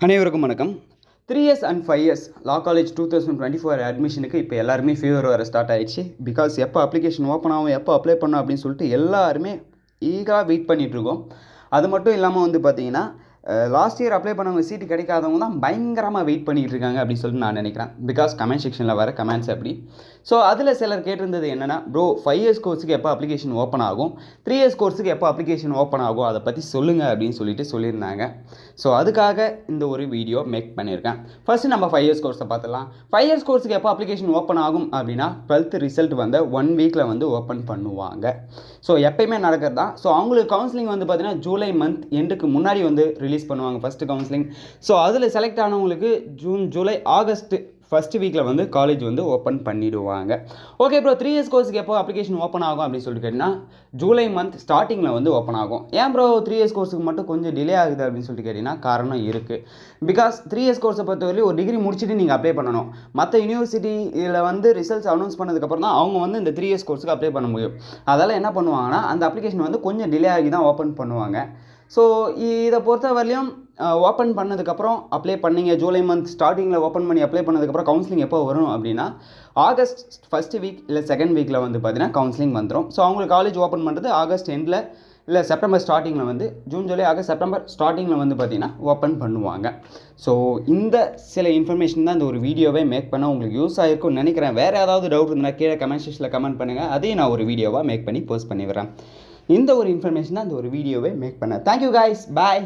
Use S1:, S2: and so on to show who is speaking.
S1: அனைவருக்கும் வணக்கம். 3 years and 5 years law college 2024 அட்மிஷனுக்கு இப்போ எல்லாருமே ஃபீவர் வர ஸ்டார்ட் ஆயிடுச்சு. பிகாஸ் எப்போ அப்ளிகேஷன் ஓப்பன் ஆகும், எப்போ அப்ளை பண்ணணும் அப்படின்னு சொல்லிட்டு எல்லாருமே ஈகராக வெயிட் பண்ணிகிட்ருக்கோம். அது மட்டும் இல்லாமல் வந்து பார்த்தீங்கன்னா லாஸ்ட் இயர் அப்ளை பண்ணவங்க சீட்டு கிடைக்காதவங்க தான் பயங்கரமாக வெயிட் பண்ணிகிட்டு இருக்காங்க அப்படின்னு சொல்லிட்டு நான் நினைக்கிறேன். பிகாஸ் கமெண்ட் செக்ஷனில் வர கமெண்ட்ஸ் அப்படி. ஸோ அதில் சிலர் கேட்டிருந்தது என்னென்னா, ப்ரோ 5 இயர்ஸ் கோர்ஸுக்கு எப்போ அப்ளிகேஷன் ஓப்பன் ஆகும், 3 இயர்ஸ் கோர்ஸுக்கு எப்போ அப்ளிகேஷன் ஓப்பன் ஆகும், அதை பற்றி சொல்லுங்கள் அப்படின்னு சொல்லியிருந்தாங்க. ஸோ அதுக்காக இந்த ஒரு வீடியோ மேக் பண்ணியிருக்கேன். ஃபர்ஸ்ட்டு நம்ம 5 இயர்ஸ் கோர்ஸை பார்த்துலாம். 5 இயர்ஸ் கோர்ஸுக்கு எப்போ அப்ளிகேஷன் ஓப்பன் ஆகும் அப்படின்னா 12th ரிசல்ட் வந்து 1 வீக்கில் வந்து ஓப்பன் பண்ணுவாங்க. ஸோ எப்பயுமே நடக்கிறது தான். ஸோ அவங்களுக்கு கவுன்சிலிங் வந்து பார்த்தீங்கன்னா ஜூலை மந்த் எண்டுக்கு முன்னாடி வந்து ரிலீஸ் பண்ணுவாங்க ஃபஸ்ட்டு கவுன்சிலிங். ஸோ அதில் செலக்ட் ஆனவங்களுக்கு ஜூன், ஜூலை, ஆகஸ்ட் ஃபஸ்ட் வீக்கில் வந்து காலேஜ் வந்து ஓப்பன் பண்ணிவிடுவாங்க. ஓகே ப்ரோ, 3 இயர்ஸ் கோர்ஸுக்கு எப்போ அப்ளிகேஷன் ஓப்பன் ஆகும் அப்படின்னு சொல்லிட்டு கேட்டிங்கன்னா ஜூலை மந்த் ஸ்டார்டிங்கில் வந்து ஓப்பன் ஆகும். ஏன் ப்ரோ 3 இயர்ஸ் கோர்ஸுக்கு மட்டும் கொஞ்சம் டிலே ஆகுது அப்படின்னு சொல்லிட்டு கேட்டிங்கன்னா காரணம் இருக்குது. பிகாஸ் 3 இயர்ஸ் கோர்ஸை பொறுத்தவரையும் ஒரு டிகிரி முடிச்சுட்டு நீங்கள் அப்ளை பண்ணணும். மற்ற யூனிவர்சிட்டியில் வந்து ரிசல்ட்ஸ் அனௌன்ஸ் பண்ணதுக்கப்புறம் தான் அவங்க வந்து இந்த 3 இயர்ஸ் கோர்ஸுக்கு அப்ளை பண்ண முடியும். அதெல்லாம் என்ன பண்ணுவாங்கன்னா அந்த அப்ளிகேஷன் வந்து கொஞ்சம் டிலே ஆகி தான் ஓப்பன் பண்ணுவாங்க. ஸோ இதை பொறுத்த வரையிலும் ஓப்பன் பண்ணதுக்கப்புறம் அப்ளை பண்ணிங்க, ஜூலை மந்த் ஸ்டார்டிங்கில் ஓப்பன் பண்ணி அப்ளை பண்ணதுக்கப்புறம் கவுன்சிலிங் எப்போ வரும் அப்படின்னா ஆகஸ்ட் ஃபஸ்ட்டு வீக் இல்லை செகண்ட் வீக்கில் வந்து பார்த்தீங்கன்னா கவுன்சிலிங் வந்துடும். ஸோ அவங்களுக்கு காலேஜ் ஓப்பன் பண்ணுறது ஆகஸ்ட் எண்டில் இல்லை செப்டம்பர் ஸ்டார்டிங்கில் வந்து ஜூன், ஜூலை, ஆகஸ்ட், செப்டம்பர் ஸ்டார்டிங்கில் வந்து பார்த்தீங்கன்னா ஓப்பன் பண்ணுவாங்க. ஸோ இந்த சில இன்ஃபர்மேஷன் தான் இந்த ஒரு வீடியோவே மேக் பண்ண உங்களுக்கு யூஸ் ஆகிருக்கும்னு நினைக்கிறேன். வேறு ஏதாவது டவுட் இருந்தால் கீழே கமெண்ட் செக்ஷனில் கமெண்ட் பண்ணுங்கள். அதையும் நான் ஒரு வீடியோவாக மேக் பண்ணி போஸ்ட் பண்ணி வரேன். இந்த ஒரு இன்ஃபர்மேஷன் தான் இந்த ஒரு வீடியோவை மேக் பண்ணேன். தேங்க்யூ கைஸ், பாய்.